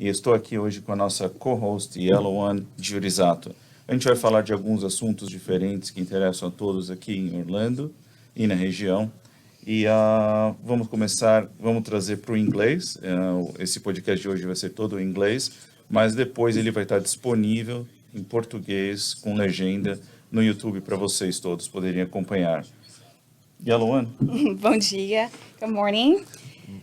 e estou aqui hoje com a nossa co-host Yellow Giurisato. A gente vai falar de alguns assuntos diferentes que interessam a todos aqui em Orlando e na região. E vamos trazer para o inglês. Esse podcast de hoje vai ser todo em inglês, mas depois ele vai estar disponível em português com legenda no YouTube para vocês todos poderem acompanhar. Yellow. Bom dia. Good morning.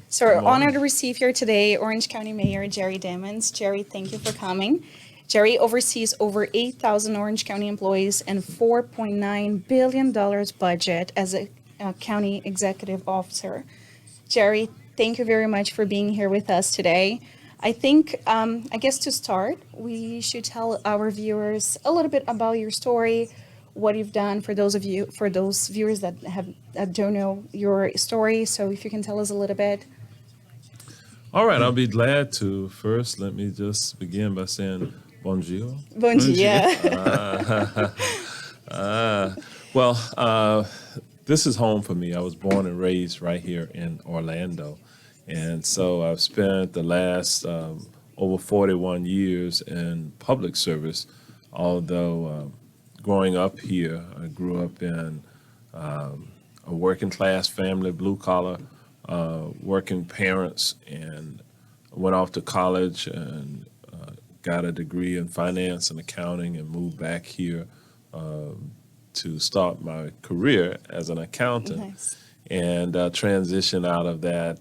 So we're honored to receive here today Orange County Mayor Jerry Demings. Jerry, thank you for coming. Jerry oversees over 8,000 Orange County employees and $4.9 billion budget as a county executive officer. Jerry, thank you very much for being here with us today. I think, I guess to start, we should tell our viewers a little bit about your story, what you've done for those viewers that don't know your story. So if you can tell us a little bit. All right, I'll be glad to. First, let me just begin by saying bonjour. Bom dia. This is home for me. I was born and raised right here in Orlando. And so I've spent the last over 41 years in public service, although growing up here, I grew up in a working class family, blue collar, working parents, and went off to college and got a degree in finance and accounting and moved back here to start my career as an accountant. Nice. And transitioned out of that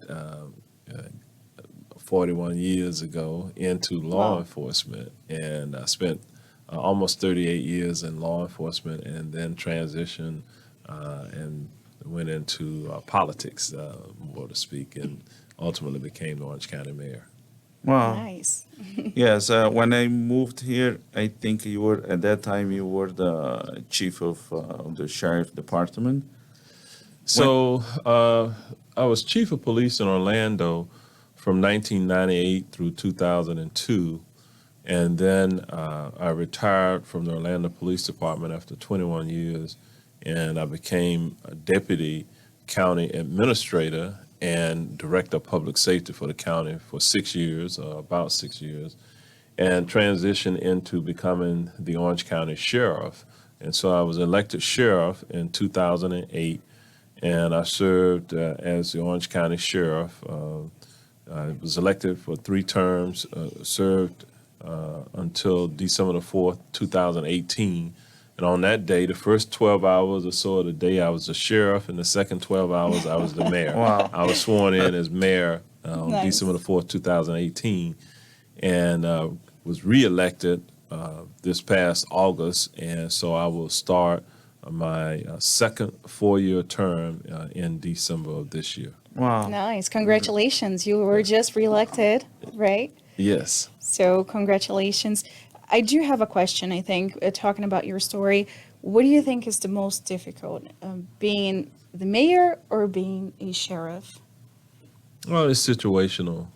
41 years ago into law enforcement. And I spent almost 38 years in law enforcement and then transitioned and went into politics, more to speak, and ultimately became the Orange County mayor. Wow. Nice. Yes, when I moved here, I think at that time you were the chief of the sheriff department. So I was chief of police in Orlando from 1998 through 2002. And then I retired from the Orlando Police Department after 21 years, and I became a deputy county administrator and director of public safety for the county for 6 years, about 6 years, and transitioned into becoming the Orange County sheriff. And so I was elected sheriff in 2008, and I served as the Orange County sheriff. I was elected for 3 terms, served until December the 4th, 2018. And on that day, the first 12 hours or so of the day, I was the sheriff, and the second 12 hours, I was the mayor. Wow. I was sworn in as mayor on Nice. December the 4th, 2018, and was reelected this past August. And so I will start my second 4-year term in December of this year. Wow. Nice. Congratulations. You were just reelected, right? Yes. So congratulations. I do have a question, I think, talking about your story. What do you think is the most difficult, being the mayor or being a sheriff? Well, it's situational.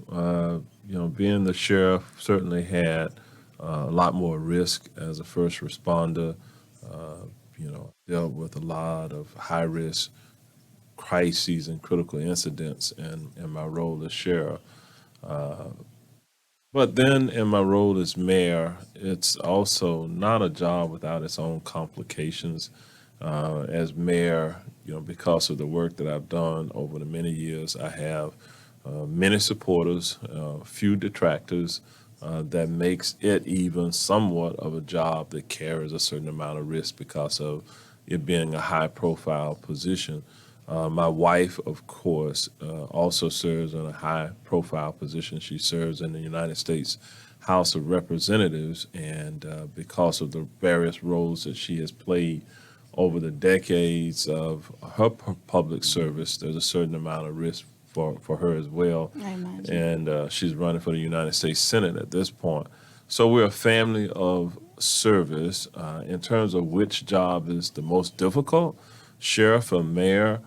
Being the sheriff certainly had a lot more risk as a first responder. Dealt with a lot of high-risk crises and critical incidents in my role as sheriff. But then in my role as mayor, it's also not a job without its own complications. As mayor, because of the work that I've done over the many years, I have many supporters, few detractors. That makes it even somewhat of a job that carries a certain amount of risk because of it being a high-profile position. My wife, of course, also serves in a high-profile position. She serves in the United States House of Representatives, and because of the various roles that she has played over the decades of her public service, there's a certain amount of risk for her as well. I imagine. And she's running for the United States Senate at this point. So we're a family of service. In terms of which job is the most difficult, sheriff or mayor,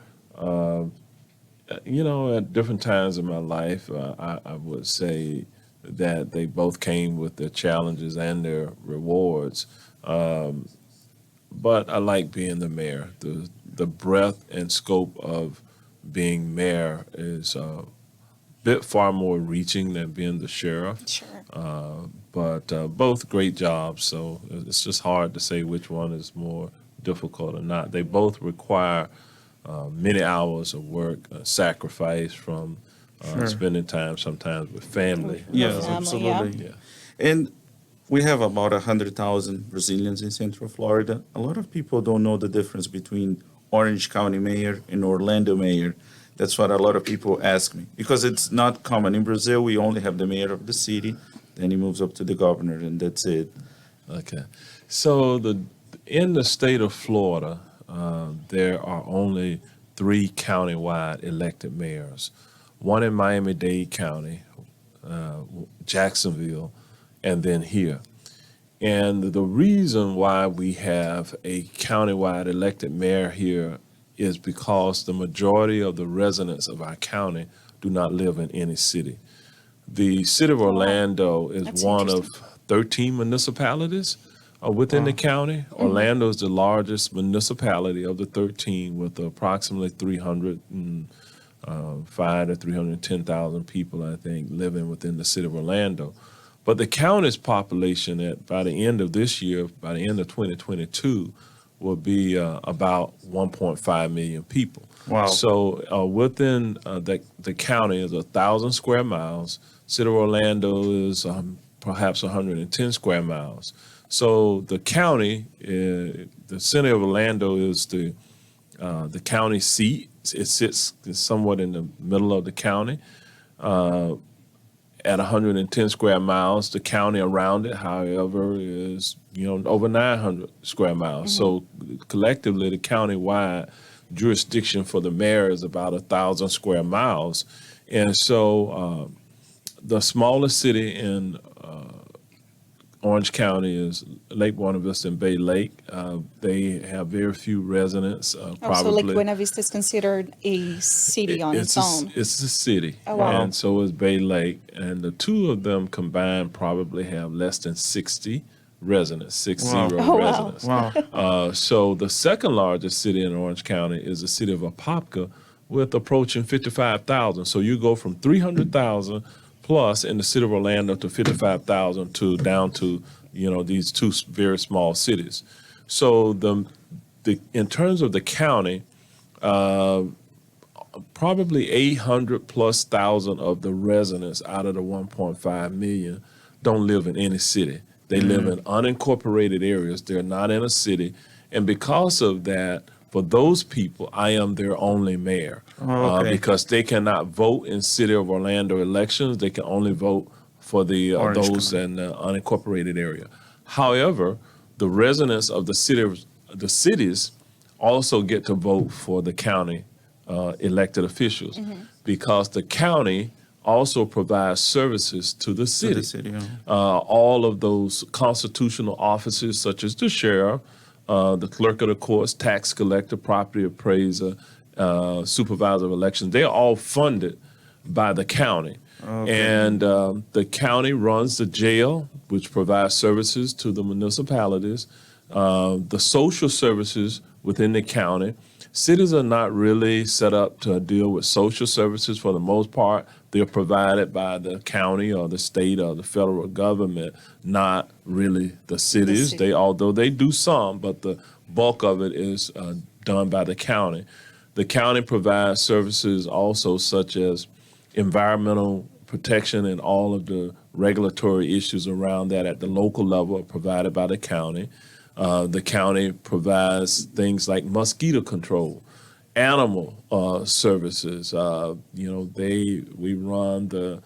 at different times in my life, I would say that they both came with their challenges and their rewards. But I like being the mayor. The breadth and scope of being mayor is bit far more reaching than being the sheriff. Sure. But both great jobs, so it's just hard to say which one is more difficult or not. They both require many hours of work, sacrifice from spending time sometimes with family. Yes, family, absolutely. Yeah. And we have about 100,000 Brazilians in Central Florida. A lot of people don't know the difference between Orange County mayor and Orlando mayor. That's what a lot of people ask me, because it's not common. In Brazil, we only have the mayor of the city, then he moves up to the governor, and that's it. Okay. So in the state of Florida, there are only 3 countywide elected mayors. One in Miami-Dade County, Jacksonville, and then here. And the reason why we have a countywide elected mayor here is because the majority of the residents of our county do not live in any city. The city of Orlando is That's one of interesting. 13 municipalities within the county. Orlando is the largest municipality of the 13, with approximately 305 to 310,000 people, I think, living within the city of Orlando. But the county's population by the end of this year, by the end of 2022, will be about 1.5 million people. Wow. So within the county is 1,000 square miles. City of Orlando is perhaps 110 square miles. So the county, the city of Orlando is the county seat. It sits somewhat in the middle of the county. At 110 square miles, the county around it, however, is over 900 square miles. So collectively, the county-wide jurisdiction for the mayor is about 1,000 square miles, and so the smallest city in Orange County is Lake Buena Vista and Bay Lake. They have very few residents. Probably. So Lake Buena Vista is considered a city on its own. It's a city, Oh, wow. and so is Bay Lake. And the two of them combined probably have less than 60 residents, 60 Wow. Oh, wow. residents. Wow. So the second largest city in Orange County is the city of Apopka, with approaching 55,000. So you go from 300,000 plus in the city of Orlando to 55,000 to down to these two very small cities. So in terms of the county, probably 800 plus thousand of the residents out of the 1.5 million don't live in any city. They live in unincorporated areas. They're not in a city, and because of that, for those people, I am their only mayor. Okay. Because they cannot vote in City of Orlando elections. They can only vote for the Orange those County. in the unincorporated area. However, the residents of the cities also get to vote for the county elected officials, because the county also provides services to the city. All of those constitutional offices, such as the sheriff, the clerk of the courts, tax collector, property appraiser, supervisor of elections, they're all funded by the county. And the county runs the jail, which provides services to the municipalities, the social services within the county. Cities are not really set up to deal with social services for the most part. They're provided by the county or the state or the federal government, not really the cities. city. Although they do some, but the bulk of it is done by the county. The county provides services also such as environmental protection, and all of the regulatory issues around that at the local level are provided by the county. The county provides things like mosquito control, animal services. We run the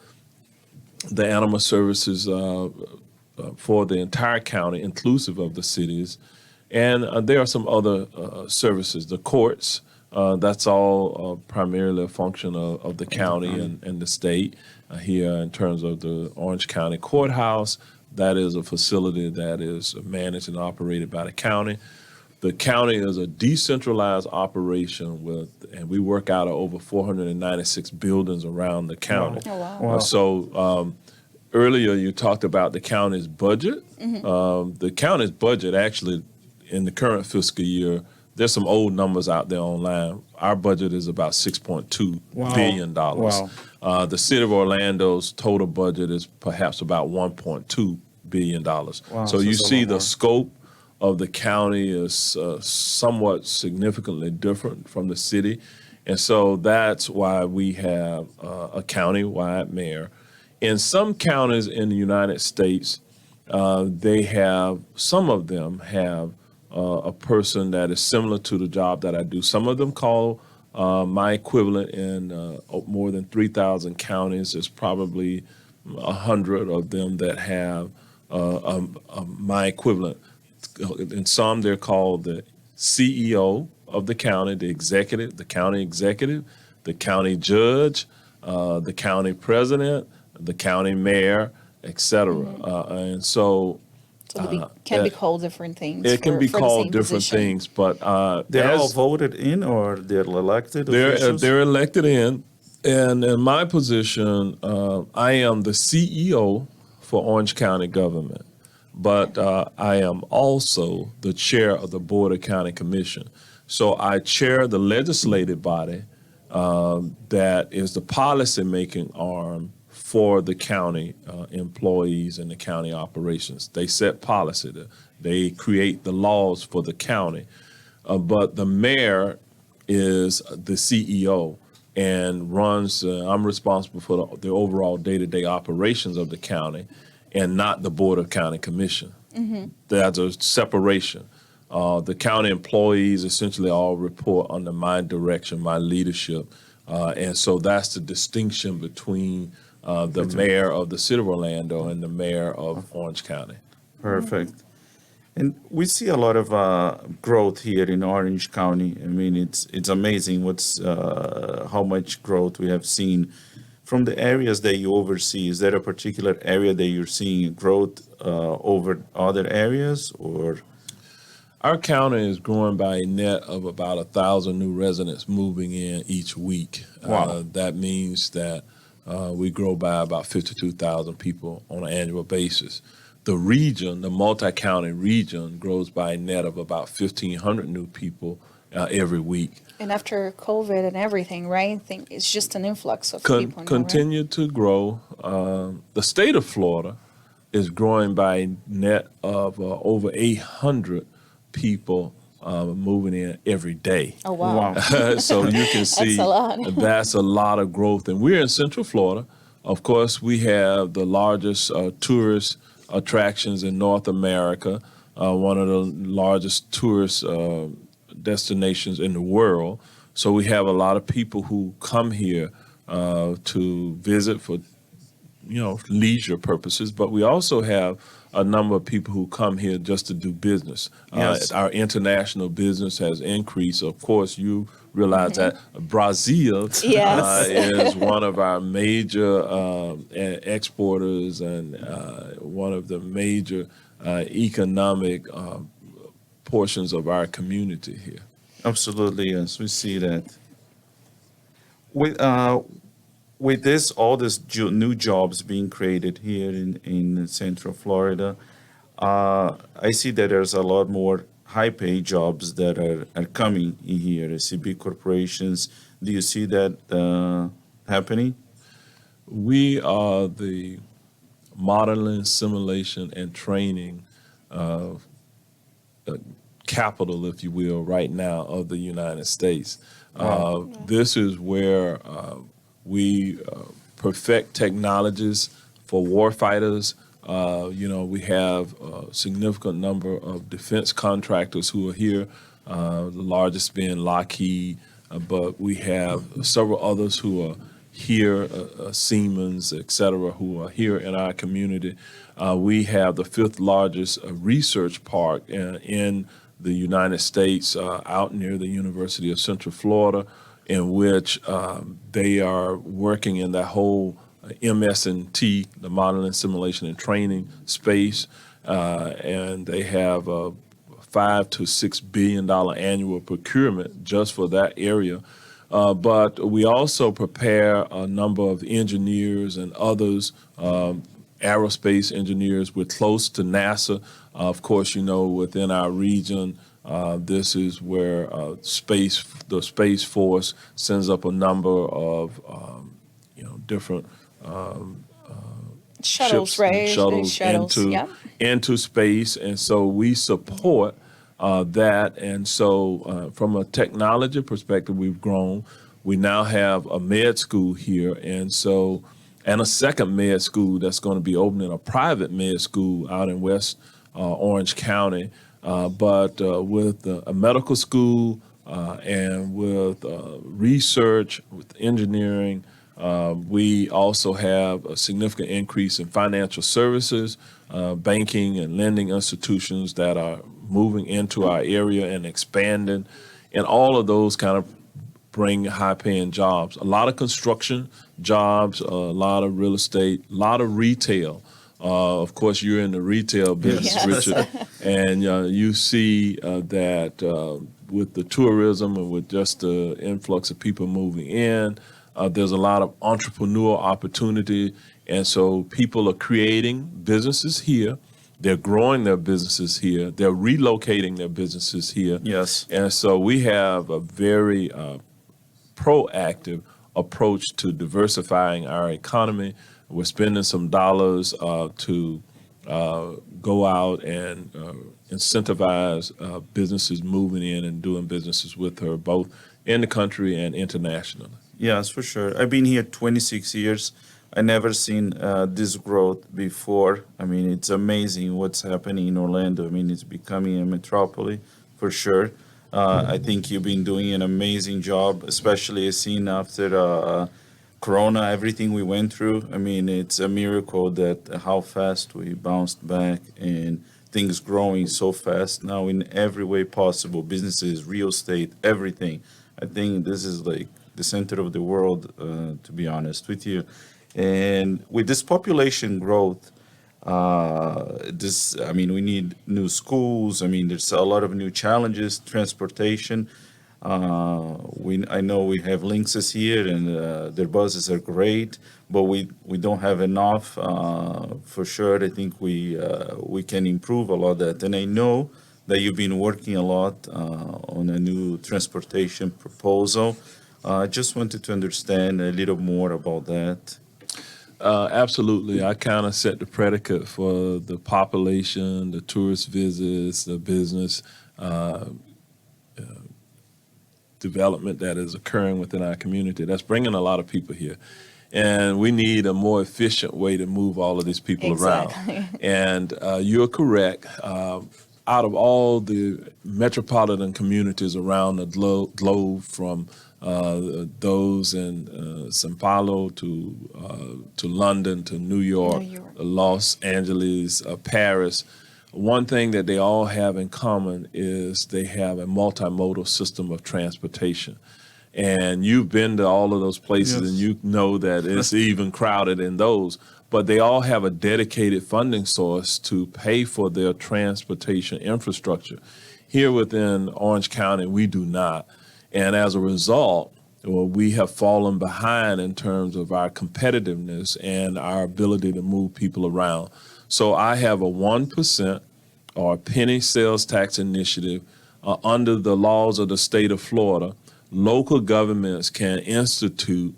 animal services for the entire county, inclusive of the cities, and there are some other services. The courts, that's all primarily a function of the county and the state. Here, in terms of the Orange County Courthouse, that is a facility that is managed and operated by the county. The county is a decentralized operation and we work out of over 496 buildings around the county. Oh, wow. Wow. So earlier you talked about the county's budget. The county's budget actually in the current fiscal year, there's some old numbers out there online. our budget is about $6.2 billion. Wow. The city of Orlando's total budget is perhaps about $1.2 billion. Wow, So you it's a see lot the more. scope of the county is somewhat significantly different from the city. And so that's why we have a county-wide mayor. In some counties in the United States, some of them have a person that is similar to the job that I do. Some of them call my equivalent in more than 3,000 counties. There's probably 100 of them that have my equivalent. In some, they're called the CEO of the county, the executive, the county executive, the county judge, the county president, the county mayor, etc. And so Can be called different things. it can be for the called same different position. things, but They're all as voted in, or they're elected officials? they're elected in, and in my position, I am the CEO for Orange County government, but I am also the chair of the Board of County Commission. So I chair the legislative body that is the policy-making arm for the county employees and the county operations. They set policy. They create the laws for the county. But the mayor is the CEO and runs, I'm responsible for the overall day-to-day operations of the county and not the Board of County Commission. There's a separation. The county employees essentially all report under my direction, my leadership. And so that's the distinction between the mayor of the city of Orlando and the mayor of Orange County. Perfect. And we see a lot of growth here in Orange County. I mean, it's amazing how much growth we have seen from the areas that you oversee. Is there a particular area that you're seeing growth over other areas, or? Our county is growing by a net of about 1,000 new residents moving in each week. Wow. That means that we grow by about 52,000 people on an annual basis. The region, the multi-county region, grows by a net of about 1,500 new people every week. And after COVID and everything, right? I think it's just an influx of people now, right? Continue to grow. The state of Florida is growing by a net of over 800 people moving in every day. Oh, wow. So you can see That's a lot. that's a lot of growth. And we're in Central Florida. Of course, we have the largest tourist attractions in North America, one of the largest tourist destinations in the world. So we have a lot of people who come here to visit for leisure purposes, but we also have a number of people who come here just to do business. Yes. Our international business has increased. Of course, you realize that Brazil Yes. is one of our major exporters and one of the major economic portions of our community here. Absolutely, yes, we see that. With all this new jobs being created here in Central Florida, I see that there's a lot more high-paid jobs that are coming in here. I see big corporations. Do you see that happening? We are the modeling, simulation, and training capital, if you will, right now of the United States. This is where we perfect technologies for warfighters. We have a significant number of defense contractors who are here, the largest being Lockheed, but we have several others who are here, Siemens, et cetera, who are here in our community. We have the fifth largest research park in the United States, out near the University of Central Florida, in which they are working in that whole MS&T, the modeling, simulation, and training space, and they have a $5 to $6 billion annual procurement just for that area. But we also prepare a number of engineers and others, aerospace engineers. We're close to NASA. Of course, within our region, This is where the Space Force sends up a number of different Shuttles, ships right? and shuttles into space, and so we support that. And so from a technology perspective, we've grown. We now have a med school here, and a second med school that's going to be opening, a private med school out in West Orange County. But with a medical school and with research, with engineering, we also have a significant increase in financial services, banking and lending institutions that are moving into our area and expanding. And all of those kind of bring high-paying jobs. A lot of construction jobs, a lot of real estate, a lot of retail. Of course, you're in the retail business, Yes. Richard, and you see that with the tourism and with just the influx of people moving in, there's a lot of entrepreneurial opportunity. And so people are creating businesses here. They're growing their businesses here. They're relocating their businesses here. Yes. And so we have a very proactive approach to diversifying our economy. We're spending some dollars to go out and incentivize businesses moving in and doing businesses with her, both in the country and internationally. Yes, for sure. I've been here 26 years. I never seen this growth before. I mean, it's amazing what's happening in Orlando. I mean, it's becoming a metropolis for sure. I think you've been doing an amazing job, especially seeing after Corona, everything we went through. I mean, it's a miracle that how fast we bounced back and things growing so fast now in every way possible. Businesses, real estate, everything. I think this is like the center of the world, to be honest with you. And with this population growth, we need new schools. I mean, there's a lot of new challenges, transportation. I know we have Lynxes here, and their buses are great, but we don't have enough for sure. I think we can improve a lot of that. And I know that you've been working a lot on a new transportation proposal. I just wanted to understand a little more about that. Absolutely. I kind of set the predicate for the population, the tourist visits, the business development that is occurring within our community. That's bringing a lot of people here. And we need a more efficient way to move all of these people around. And you're correct. Out of all the metropolitan communities around the globe, from those in Sao Paulo to London to New York, Los Angeles, Paris, one thing that they all have in common is they have a multimodal system of transportation. And you've been to all of those places, Yes. and you know that it's even crowded in those. But they all have a dedicated funding source to pay for their transportation infrastructure. Here within Orange County, we do not. And as a result, we have fallen behind in terms of our competitiveness and our ability to move people around. So I have a 1% or a penny sales tax initiative under the laws of the state of Florida. Local governments can institute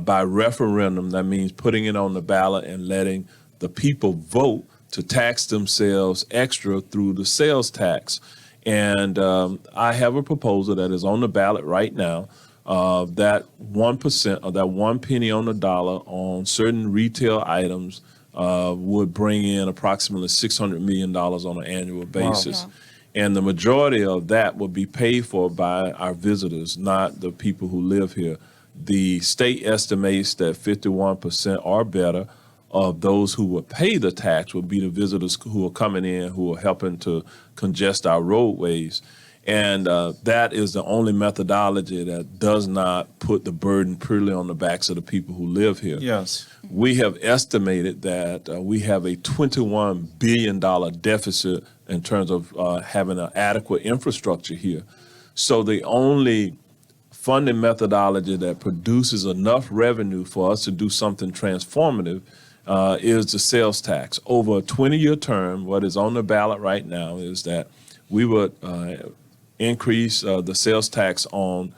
by referendum. That means putting it on the ballot and letting the people vote to tax themselves extra through the sales tax. And I have a proposal that is on the ballot right now. That 1% or that 1 penny on the dollar on certain retail items would bring in approximately $600 million on an annual basis. Wow. And the majority of that will be paid for by our visitors, not the people who live here. The state estimates that 51% or better of those who will pay the tax will be the visitors who are coming in, who are helping to congest our roadways. And that is the only methodology that does not put the burden purely on the backs of the people who live here. Yes. We have estimated that we have a $21 billion deficit in terms of having an adequate infrastructure here. So the only funding methodology that produces enough revenue for us to do something transformative is the sales tax. Over a 20-year term, what is on the ballot right now is that we would increase the sales tax on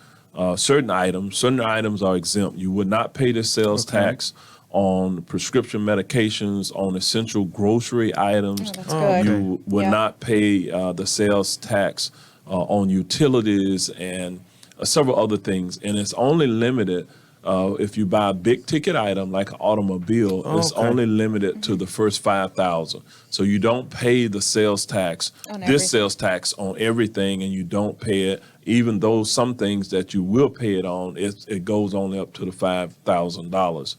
certain items. Certain items are exempt. You would not pay the sales tax on prescription medications, on essential grocery items. Oh, that's good. You would not pay the sales tax on utilities and several other things. And it's only limited if you buy a big ticket item like an automobile, it's only limited to the first 5,000. So you don't pay the sales tax, sales tax on everything, and you don't pay it, even though some things that you will pay it on, it goes only up to the $5,000.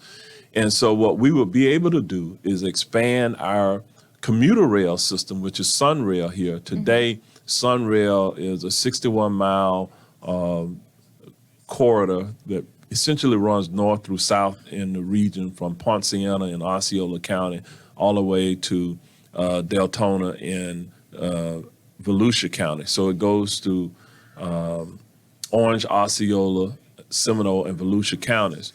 And so what we will be able to do is expand our commuter rail system, which is Sunrail here. Today, Sunrail is a 61-mile corridor that essentially runs north through south in the region from Ponciana in Osceola County all the way to Deltona in Volusia County. So it goes to Orange, Osceola, Seminole, and Volusia counties.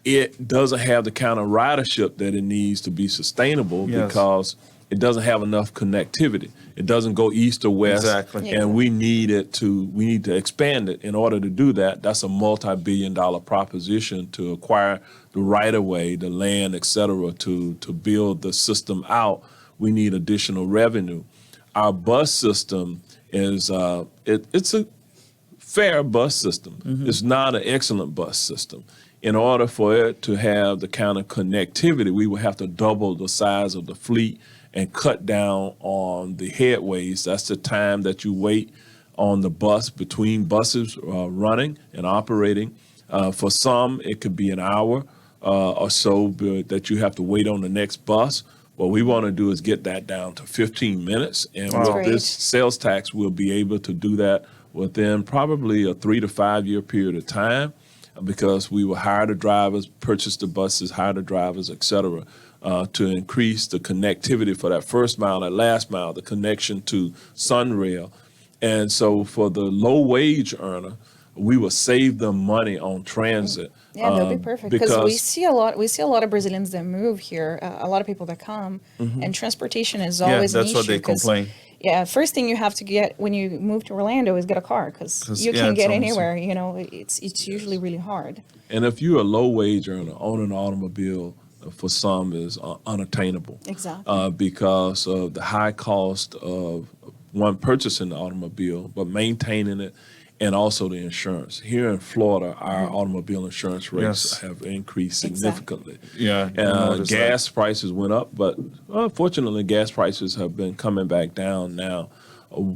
It doesn't have the kind of ridership that it needs to be sustainable because it doesn't have enough connectivity. It doesn't go east or west. Exactly. And we need to expand it. In order to do that, that's a multi-billion-dollar proposition to acquire the right-of-way, the land, et cetera, to build the system out. We need additional revenue. Our bus system is it's a fair bus system. It's not an excellent bus system. In order for it to have the kind of connectivity, we would have to double the size of the fleet and cut down on the headways. That's the time that you wait on the bus between buses running and operating. For some, it could be an hour or so that you have to wait on the next bus. What we want to do is get that down to 15 minutes. And with this sales tax, we'll be able to do that within probably a 3 to 5 year period of time, because we will hire the drivers, purchase the buses, hire the drivers, et cetera, to increase the connectivity for that first mile, that last mile, the connection to Sunrail. And so for the low wage earner, we will save them money on transit. Yeah, that'll be perfect, because we see a lot of Brazilians that move here, a lot of people that come, and transportation is always an issue. That's what they complain. Yeah, first thing you have to get when you move to Orlando is get a car, because you can't get anywhere. You know, it's usually really hard. And if you're a low wage earner, owning an automobile for some is unattainable. Exactly. Because of the high cost of one, purchasing the automobile, but maintaining it, and also the insurance. Here in Florida, our automobile insurance rates have increased significantly. Gas prices went up, but fortunately, gas prices have been coming back down now.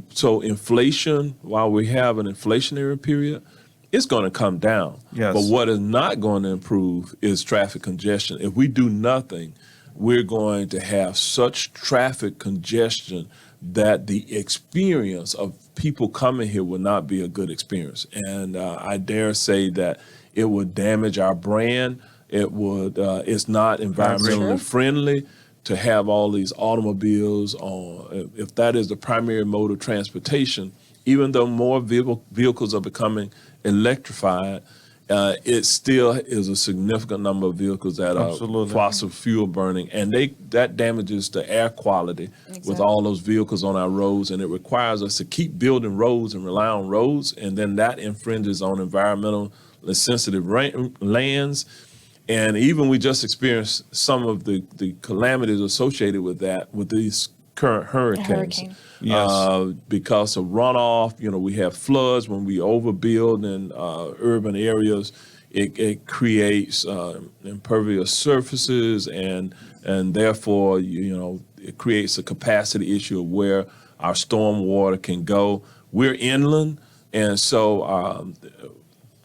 So inflation, while we have an inflationary period, it's going to come down. But what is not going to improve is traffic congestion. If we do nothing, we're going to have such traffic congestion that the experience of people coming here will not be a good experience. And I dare say that it would damage our brand. It would. It's not environmentally friendly to have all these automobiles on. If that is the primary mode of transportation, even though more vehicles are becoming electrified, it still is a significant number of vehicles that are fossil fuel burning, and that damages the air quality with all those vehicles on our roads, and it requires us to keep building roads and rely on roads, and then that infringes on environmentally sensitive lands. And even we just experienced some of the calamities associated with that, with these current hurricanes. Because of runoff, we have floods when we overbuild in urban areas. It creates impervious surfaces, and therefore, it creates a capacity issue of where our storm water can go. We're inland, and so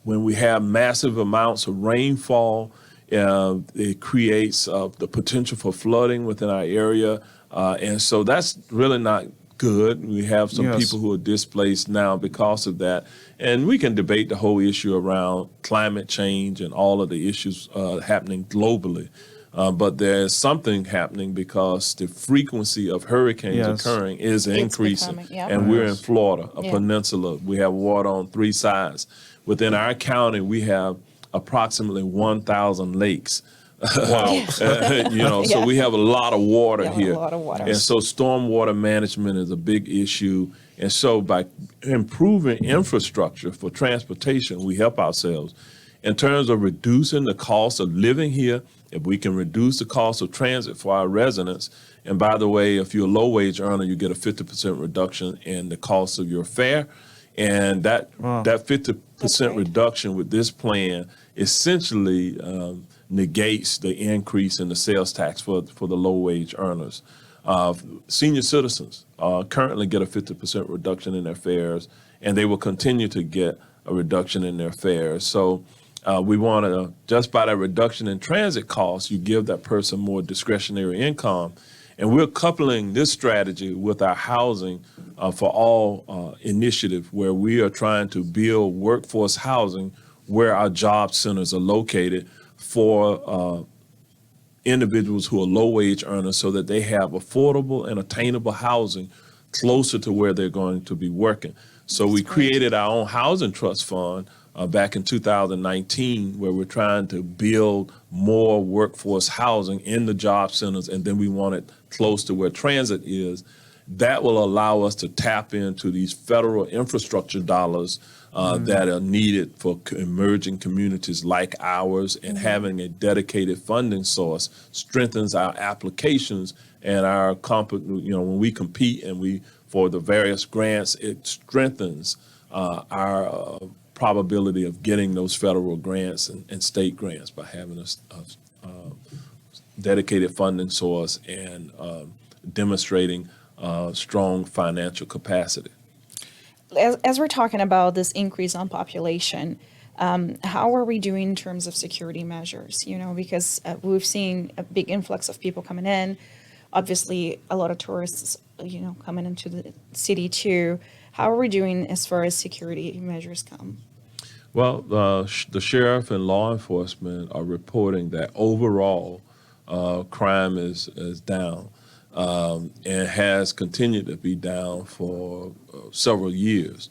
when we have massive amounts of rainfall, it creates the potential for flooding within our area. And so that's really not good. We have some people who are displaced now because of that. And we can debate the whole issue around climate change and all of the issues happening globally. But there's something happening because the frequency of hurricanes occurring is increasing. And we're in Florida, a peninsula. We have water on 3 sides. Within our county, we have approximately 1,000 lakes. Wow. So we have a lot of water Yeah, here. a lot of water. And so stormwater management is a big issue. And so by improving infrastructure for transportation, we help ourselves. In terms of reducing the cost of living here, if we can reduce the cost of transit for our residents, and by the way, if you're a low-wage earner, you get a 50% reduction in the cost of your fare. And that 50% reduction with this plan essentially negates the increase in the sales tax for the low-wage earners. Senior citizens currently get a 50% reduction in their fares, and they will continue to get a reduction in their fares. So we want to, just by that reduction in transit costs, you give that person more discretionary income. And we're coupling this strategy with our housing for all initiative, where we are trying to build workforce housing where our job centers are located for individuals who are low-wage earners, so that they have affordable and attainable housing closer to where they're going to be working. So we created our own housing trust fund back in 2019, where we're trying to build more workforce housing in the job centers, and then we want it close to where transit is. That will allow us to tap into these federal infrastructure dollars that are needed for emerging communities like ours, and having a dedicated funding source strengthens our applications and our when we compete and for the various grants, it strengthens our probability of getting those federal grants and state grants by having a dedicated funding source and demonstrating strong financial capacity. As we're talking about this increase on population, how are we doing in terms of security measures? Because we've seen a big influx of people coming in, obviously a lot of tourists, coming into the city too. How are we doing as far as security measures come? Well, the sheriff and law enforcement are reporting that overall crime is down. And has continued to be down for several years.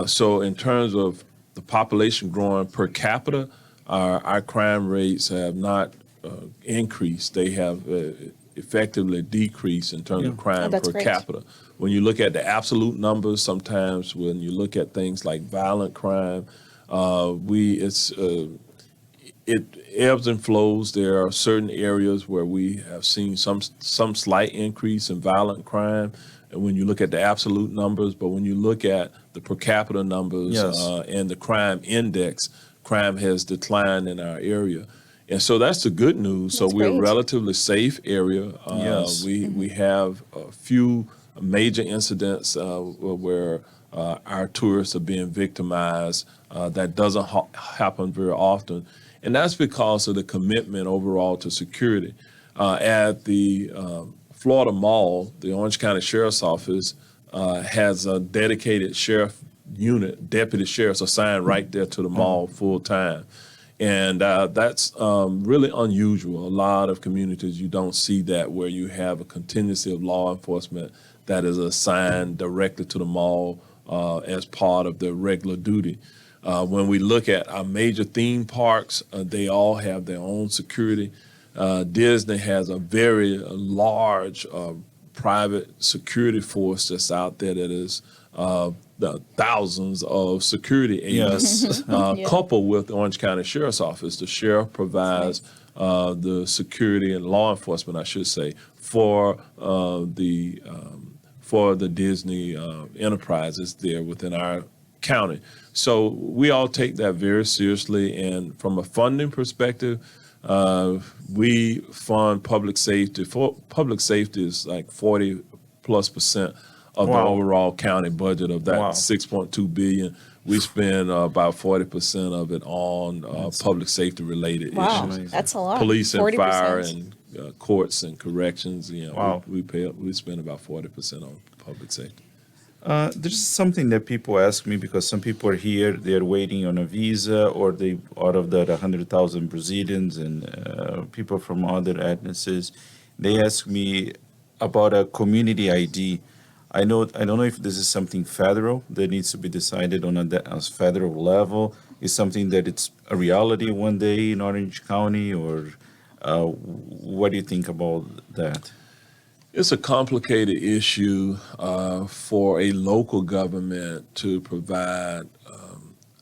So in terms of the population growing per capita, our crime rates have not increased. They have effectively decreased in terms of crime per capita. When you look at the absolute numbers, sometimes when you look at things like violent crime, it ebbs and flows. There are certain areas where we have seen some slight increase in violent crime, and when you look at the absolute numbers, but when you look at the per capita numbers and the crime index, crime has declined in our area. And so that's the good news. So we're a relatively safe area. We have a few major incidents where our tourists are being victimized. That doesn't happen very often. And that's because of the commitment overall to security. At the Florida Mall, the Orange County Sheriff's Office has a dedicated sheriff unit, deputy sheriffs assigned right there to the mall full time. And that's really unusual. A lot of communities, you don't see that, where you have a contingency of law enforcement that is assigned directly to the mall as part of their regular duty. When we look at our major theme parks, they all have their own security. Disney has a very large private security force that's out there that is thousands of security agents, coupled with the Orange County Sheriff's Office. The sheriff provides the security and law enforcement, I should say, for the Disney enterprises there within our county. So we all take that very seriously, and from a funding perspective, we fund public safety. Public safety is like 40+% of the overall county budget of that $6.2 billion. We spend about 40% of it on public safety related issues. That's a lot. Police and 40%. fire and courts and corrections. We spend about 40% on public safety. There's something that people ask me, because some people are here, they're waiting on a visa, or they out of that 100,000 Brazilians and people from other ethnicities, they ask me about a community ID. I don't know if this is something federal that needs to be decided on a federal level. Is something that it's a reality one day in Orange County, or What do you think about that? It's a complicated issue for a local government to provide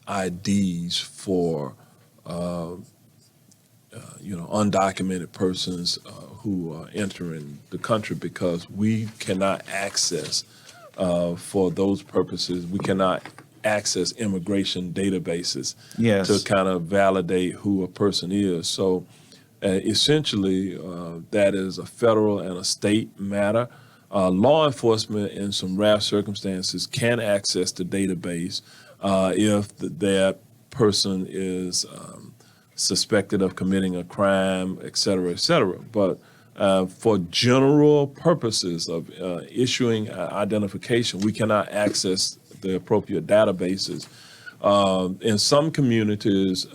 IDs for undocumented persons who are entering the country, because we cannot access for those purposes. We cannot access immigration databases Yes. to kind of validate who a person is. So essentially, that is a federal and a state matter. Law enforcement, in some rare circumstances, can access the database if that person is suspected of committing a crime, et cetera, et cetera. But for general purposes of issuing identification, we cannot access the appropriate databases. In some communities,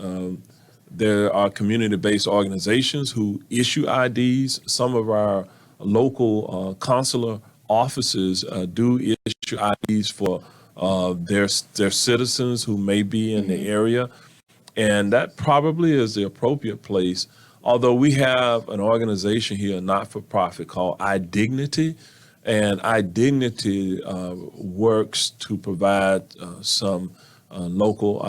there are community-based organizations who issue IDs. Some of our local consular offices do issue IDs for their citizens who may be in the area. And that probably is the appropriate place. Although we have an organization here, not-for-profit, called iDignity, and iDignity works to provide some local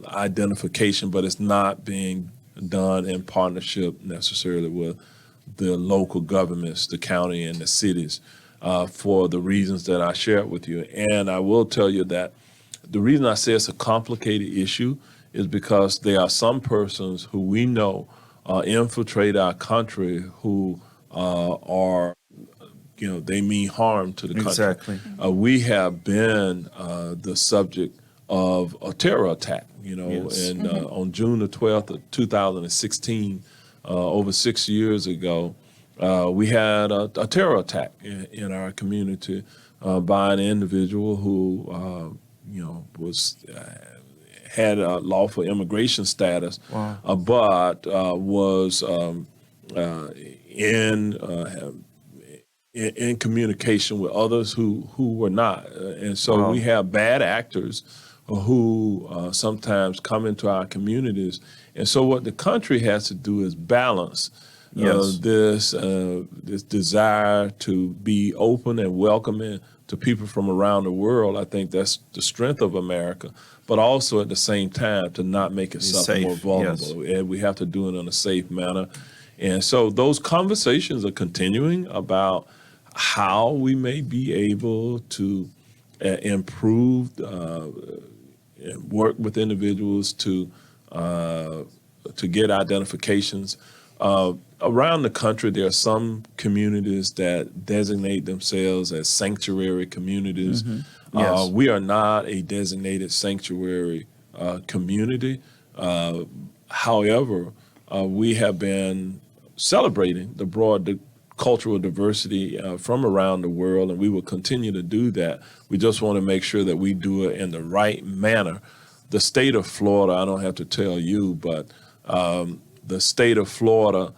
identification, but it's not being done in partnership necessarily with the local governments, the county and the cities, for the reasons that I shared with you. And I will tell you that the reason I say it's a complicated issue is because there are some persons who we know infiltrate our country who are, they mean harm to the country. Exactly. We have been the subject of a terror attack, Yes. and on June the 12th of 2016, over 6 years ago, we had a terror attack in our community by an individual who, had a lawful immigration status, Wow. but was in communication with others who were not. And so Wow. we have bad actors who sometimes come into our communities. And so what the country has to do is balance Yes. this desire to be open and welcoming to people from around the world. I think that's the strength of America, but also at the same time to not make itself safe, more vulnerable. And we have to do it in a safe manner. And so those conversations are continuing about how we may be able to improve and work with individuals to get identifications. Around the country, there are some communities that designate themselves as sanctuary communities. Yes. We are not a designated sanctuary community. However, we have been celebrating the broad cultural diversity from around the world, and we will continue to do that. We just want to make sure that we do it in the right manner. The state of Florida, I don't have to tell you, but the state of Florida,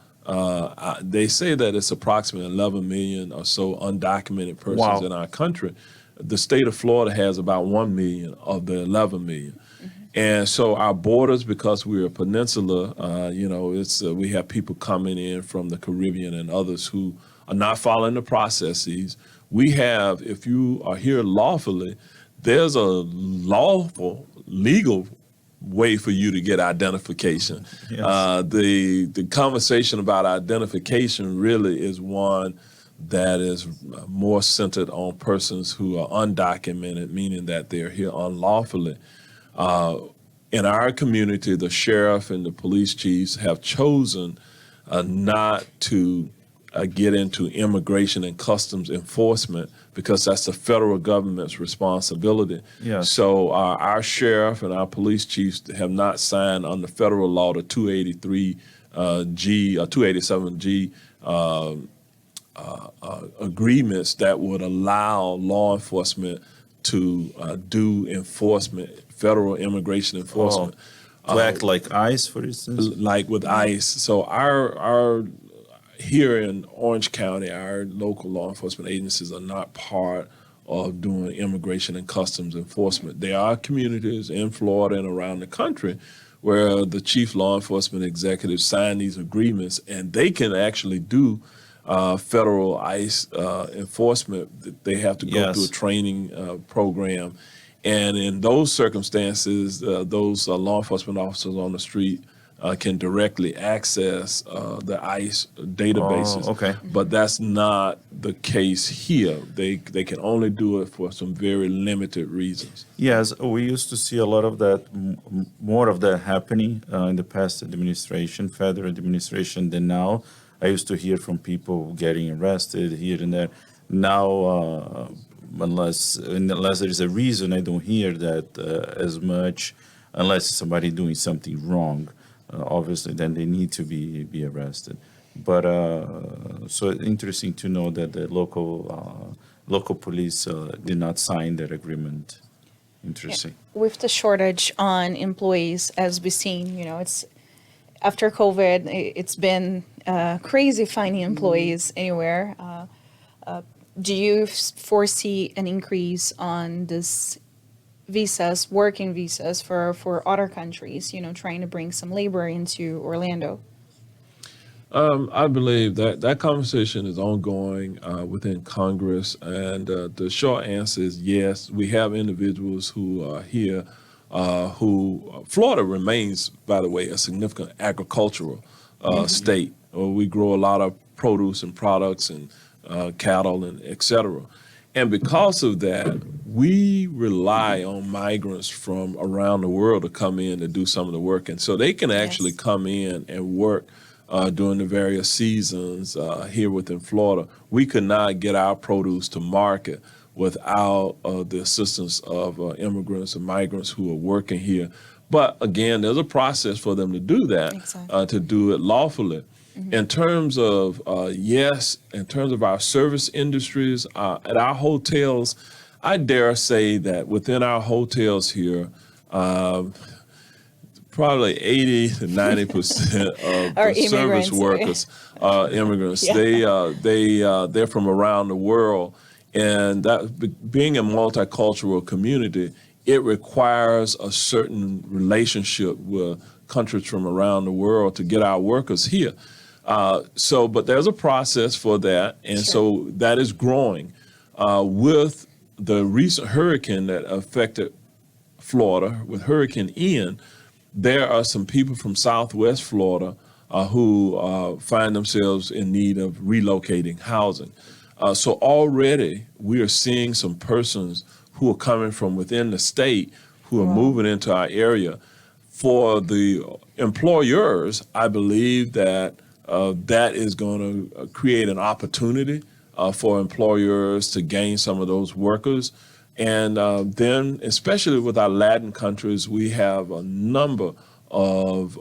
they say that it's approximately 11 million or so undocumented persons Wow. in our country. The state of Florida has about 1 million of the 11 million. And so our borders, because we're a peninsula, we have people coming in from the Caribbean and others who are not following the processes. We have, if you are here lawfully, there's a lawful, legal way for you to get identification. Yes. The conversation about identification really is one that is more centered on persons who are undocumented, meaning that they're here unlawfully. In our community, the sheriff and the police chiefs have chosen not to get into immigration and customs enforcement because that's the federal government's responsibility. Yes. So our sheriff and our police chiefs have not signed under federal law the 283G or 287G agreements that would allow law enforcement to do enforcement, federal immigration enforcement. To act like ICE, for instance? Like with ICE. So our here in Orange County, our local law enforcement agencies are not part of doing immigration and customs enforcement. There are communities in Florida and around the country where the chief law enforcement executives sign these agreements, and they can actually do federal ICE enforcement. They have to go through a training program. And in those circumstances, those law enforcement officers on the street can directly access the ICE databases. Oh, okay. But that's not the case here. They can only do it for some very limited reasons. Yes, we used to see a lot of that, more of that happening in the past administration, federal administration, than now. I used to hear from people getting arrested here and there. Now, unless there is a reason, I don't hear that as much, unless somebody doing something wrong. Obviously, then they need to be arrested. But so interesting to know that the local police did not sign that agreement. Interesting. With the shortage on employees, as we've seen, it's after COVID, it's been crazy finding employees anywhere. Do you foresee an increase on this visas, working visas for other countries, trying to bring some labor into Orlando? I believe that conversation is ongoing within Congress, and the short answer is yes. We have individuals who are here Florida remains, by the way, a significant agricultural state. We grow a lot of produce and products and cattle and et cetera. And because of that, we rely on migrants from around the world to come in to do some of the work. And so they can actually come in and work during the various seasons here within Florida. We could not get our produce to market without the assistance of immigrants and migrants who are working here. But again, there's a process for them to do that, to do it lawfully. In terms of, in terms of our service industries, at our hotels, I dare say that within our hotels here, probably 80 to 90% of the service workers are immigrants. They're from around the world. And that being a multicultural community, it requires a certain relationship with countries from around the world to get our workers here. But there's a process for that, and so that is growing. With the recent hurricane that affected Florida, with Hurricane Ian, there are some people from Southwest Florida who find themselves in need of relocating housing. So already we are seeing some persons who are coming from within the state who are moving into our area. For the employers, I believe that that is going to create an opportunity for employers to gain some of those workers. And then, especially with our Latin countries, we have a number of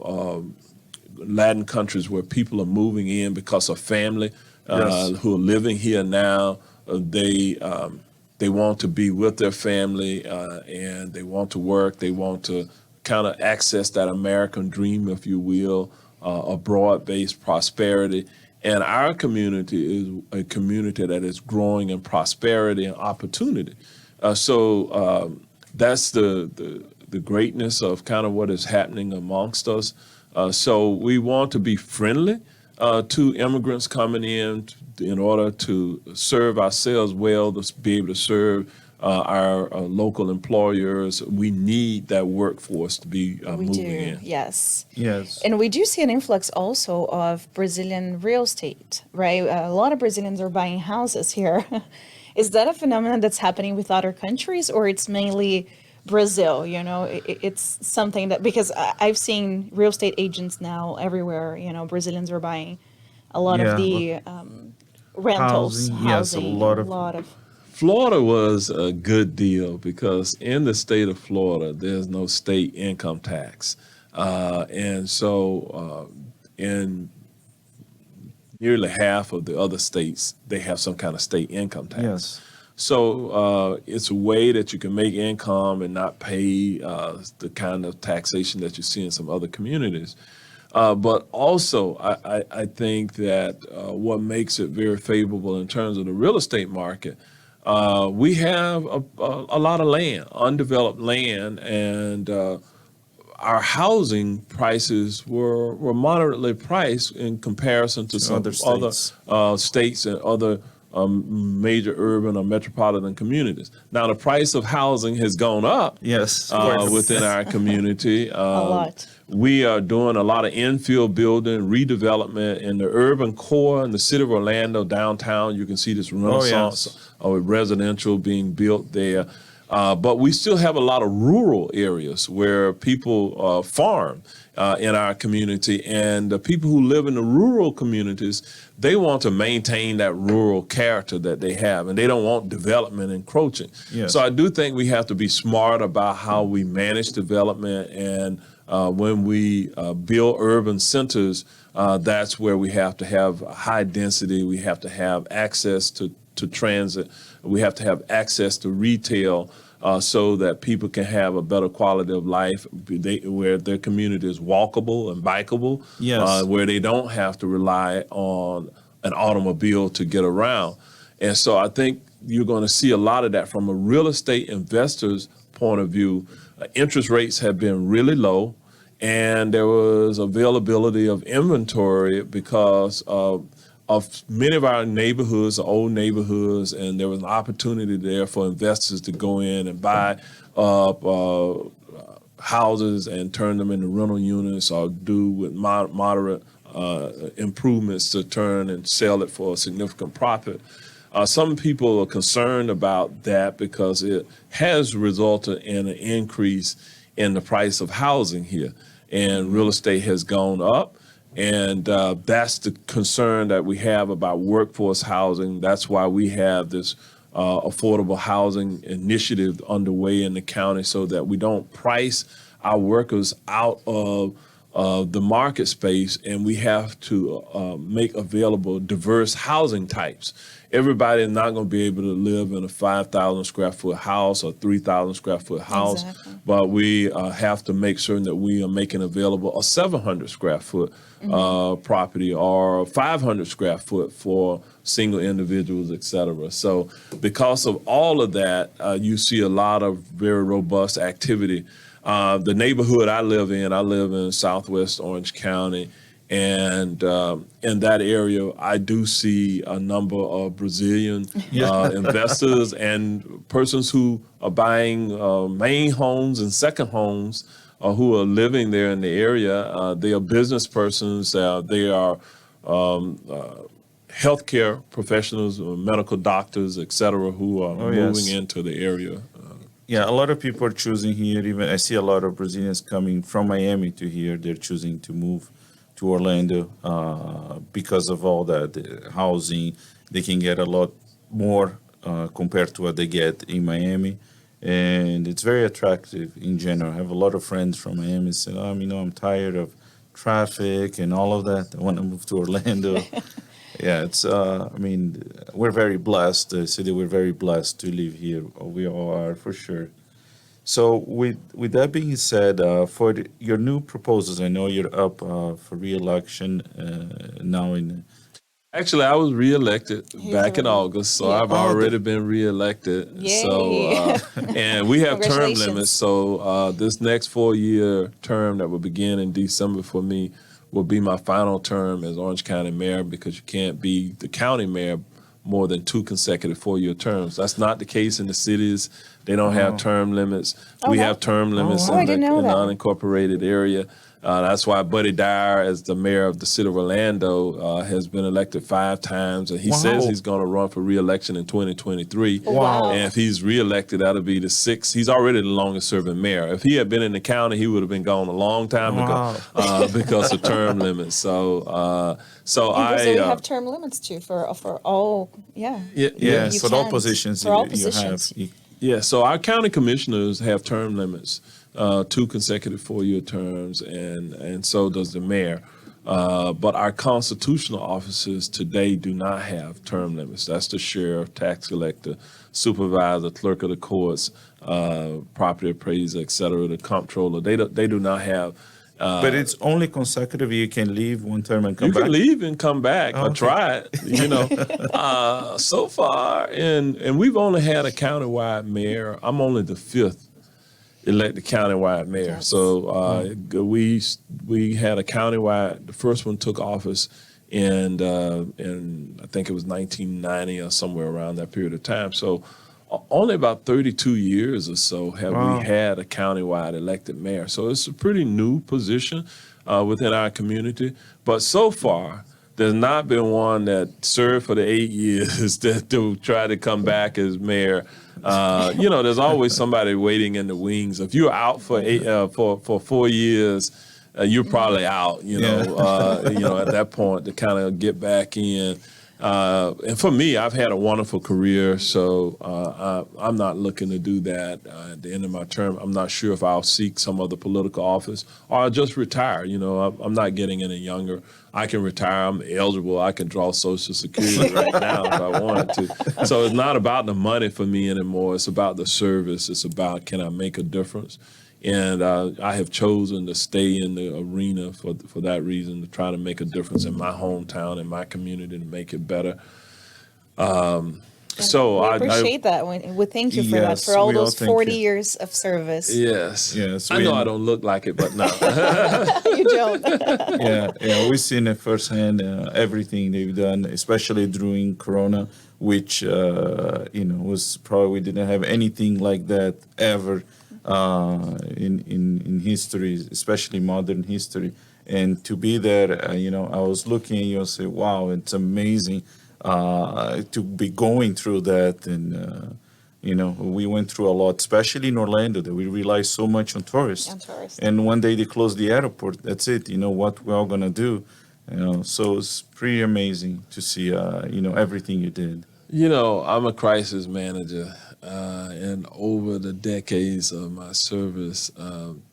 Latin countries where people are moving in because of family who are living here now. They want to be with their family and they want to work. They want to kind of access that American dream, if you will, a broad-based prosperity. And our community is a community that is growing in prosperity and opportunity. So that's the greatness of kind of what is happening amongst us. So we want to be friendly to immigrants coming in order to serve ourselves well, to be able to serve our local employers. We need that workforce to be moving in. Yes. And we do see an influx also of Brazilian real estate, right? A lot of Brazilians are buying houses here. Is that a phenomenon that's happening with other countries, or it's mainly Brazil? It's something that, because I've seen real estate agents now everywhere, Brazilians are buying a lot of the rentals, housing. Yes, a lot of. Florida was a good deal because in the state of Florida, there's no state income tax. And so in nearly half of the other states, they have some kind of state income tax. Yes. So it's a way that you can make income and not pay the kind of taxation that you see in some other communities. But also, I think that what makes it very favorable in terms of the real estate market, we have a lot of land, undeveloped land, and our housing prices were moderately priced in comparison to some other states and other major urban or metropolitan communities. Now, the price of housing has gone up. Yes, within our community. A lot. We are doing a lot of infill building, redevelopment in the urban core in the city of Orlando, downtown. You can see this renaissance of residential being built there. But we still have a lot of rural areas where people farm in our community. And the people who live in the rural communities, they want to maintain that rural character that they have, and they don't want development encroaching. Yes. So I do think we have to be smart about how we manage development. And when we build urban centers, that's where we have to have high density. We have to have access to transit. We have to have access to retail so that people can have a better quality of life, where their community is walkable and bikeable, where they don't have to rely on an automobile to get around. And so I think you're going to see a lot of that from a real estate investor's point of view. Interest rates have been really low, and there was availability of inventory because of many of our neighborhoods, old neighborhoods, and there was an opportunity there for investors to go in and buy up houses and turn them into rental units, or do with moderate improvements to turn and sell it for a significant profit. Some people are concerned about that because it has resulted in an increase in the price of housing here, and real estate has gone up. And that's the concern that we have about workforce housing. That's why we have this affordable housing initiative underway in the county, so that we don't price our workers out of the market space, and we have to make available diverse housing types. Everybody is not going to be able to live in a 5,000 square foot house or 3,000 square foot house, but we have to make certain that we are making available a 700 square foot property, or 500 square foot for single individuals, et cetera. So because of all of that, you see a lot of very robust activity. The neighborhood I live in Southwest Orange County, and in that area, I do see a number of Brazilian investors and persons who are buying main homes and second homes, who are living there in the area. They are business persons. They are healthcare professionals, medical doctors, et cetera, who are moving into the area. Yeah, a lot of people are choosing here. Even I see a lot of Brazilians coming from Miami to here. They're choosing to move to Orlando because of all that housing. They can get a lot more compared to what they get in Miami, and it's very attractive in general. I have a lot of friends from Miami saying, I'm tired of traffic and all of that. I want to move to Orlando. Yeah, it's, we're very blessed. The city, we're very blessed to live here. We all are, for sure. So with that being said, for your new proposals, I know you're up for re-election now in... Actually, I was re-elected back in August, so I've already been re-elected. Yay. So, and we have term limits. So this next 4-year term that will begin in December for me will be my final term as Orange County Mayor, because you can't be the county mayor more than 2 consecutive 4-year terms. That's not the case in the cities. They don't have term limits. We have term limits in the unincorporated area. That's why Buddy Dyer, as the mayor of the city of Orlando, has been elected 5 times, and he says he's going to run for re-election in 2023. Wow. And if he's re-elected, that'll be the 6th. He's already the longest-serving mayor. If he had been in the county, he would have been gone a long time ago because of term limits. So, we have term limits too for all. For all positions. For all positions. Yeah, so our county commissioners have term limits, 2 consecutive 4-year terms, and so does the mayor. But our constitutional officers today do not have term limits. That's the sheriff, tax collector, supervisor, clerk of the courts, property appraiser, et cetera, the comptroller. They do not have. But it's only consecutive. You can leave one term and come back. You can leave and come back. I tried, so far, and we've only had a countywide mayor. I'm only the 5th elect the countywide mayor. Yes. So we had a countywide. The first one took office in I think it was 1990 or somewhere around that period of time. So only about 32 years or so have we had a countywide elected mayor. So it's a pretty new position within our community. But so far, there's not been one that served for the 8 years that to try to come back as mayor. There's always somebody waiting in the wings. If you're out for 4 years, you're probably out. At that point to kind of get back in. And for me, I've had a wonderful career, so I'm not looking to do that at the end of my term. I'm not sure if I'll seek some other political office or I'll just retire. I'm not getting any younger. I can retire. I'm eligible. I can draw Social Security right now if I wanted to. So it's not about the money for me anymore. It's about the service. It's about, can I make a difference? And I have chosen to stay in the arena for that reason, to try to make a difference in my hometown, in my community, to make it better. So we I appreciate that. We thank you for that, for all those 40 years of service. Yes. I we- know I don't look like it, but no. You don't. We've seen it firsthand, everything they've done, especially during Corona, which, was probably, we didn't have anything like that ever in history, especially modern history. And to be there, I was looking at you and say, wow, it's amazing to be going through that. And, we went through a lot, especially in Orlando, that we rely so much on tourists. And one day they closed the airport. That's it. What we're all going to do. So it's pretty amazing to see, everything you did. I'm a crisis manager, and over the decades of my service,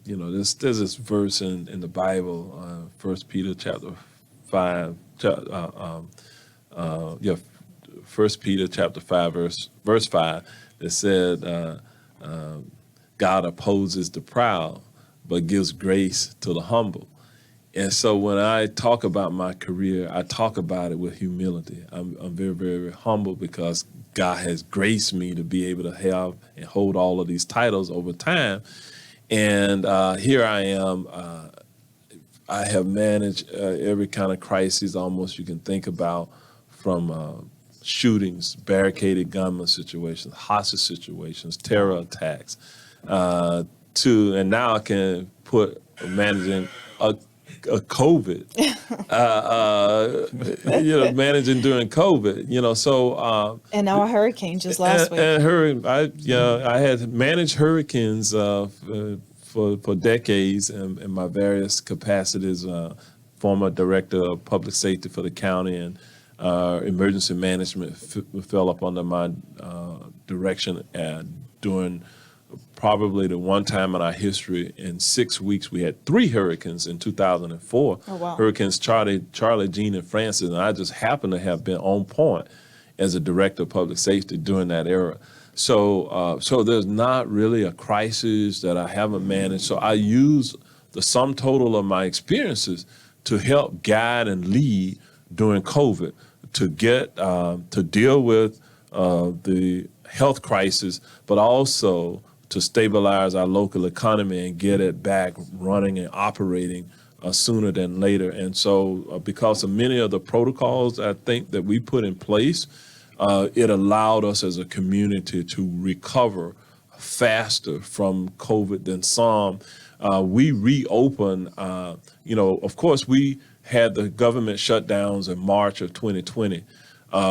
there's this verse in the Bible, 1 Peter chapter 5, 1 Peter chapter 5, verse 5, that said, God opposes the proud, but gives grace to the humble. And so when I talk about my career, I talk about it with humility. I'm very, very humble because God has graced me to be able to have and hold all of these titles over time. And here I am. I have managed every kind of crisis almost you can think about, from shootings, barricaded gunman situations, hostage situations, terror attacks, and now I can put managing a COVID, managing during COVID, so. And now a hurricane just last week. And I had managed hurricanes for decades in my various capacities, former director of public safety for the county, and emergency management fell up under my direction during probably the one time in our history in 6 weeks we had 3 hurricanes in 2004. Oh, wow. Hurricanes Charlie, Jean, and Francis, and I just happened to have been on point as a director of public safety during that era. So there's not really a crisis that I haven't managed. So I use the sum total of my experiences to help guide and lead during COVID, to get to deal with the health crisis, but also to stabilize our local economy and get it back running and operating sooner than later. And so because of many of the protocols I think that we put in place, it allowed us as a community to recover faster from COVID than some. We reopened, of course, we had the government shutdowns in March of 2020.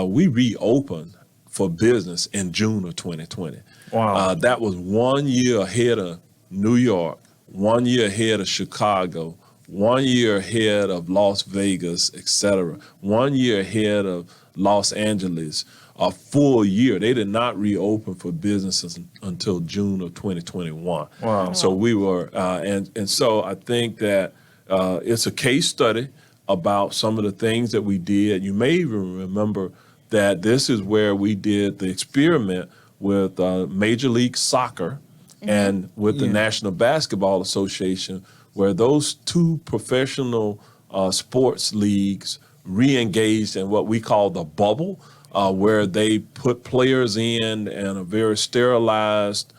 We reopened for business in June of 2020. Wow. That was 1 year ahead of New York, 1 year ahead of Chicago, 1 year ahead of Las Vegas, et cetera, 1 year ahead of Los Angeles. A full year. They did not reopen for businesses until June of 2021. Wow. So we were, and so I think that it's a case study about some of the things that we did. You may even remember that this is where we did the experiment with Major League Soccer and with the National Basketball Association, where those 2 professional sports leagues re-engaged in what we call the bubble, where they put players in a very sterilized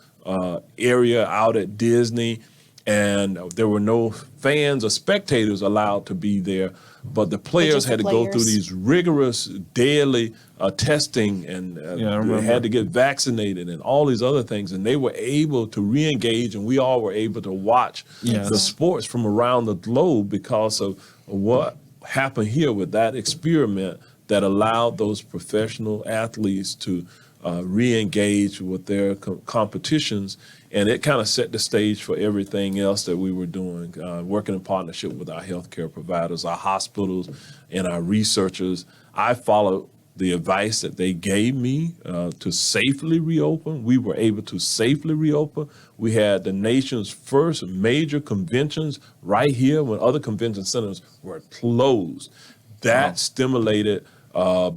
area out at Disney, and there were no fans or spectators allowed to be there. But the players had to go through these rigorous daily testing, and they had to get vaccinated and all these other things. And they were able to re-engage, and we all were able to watch the sports from around the globe because of what happened here with that experiment that allowed those professional athletes to re-engage with their competitions. And it kind of set the stage for everything else that we were doing, working in partnership with our healthcare providers, our hospitals, and our researchers. I followed the advice that they gave me to safely reopen. We were able to safely reopen. We had the nation's first major conventions right here when other convention centers were closed. That stimulated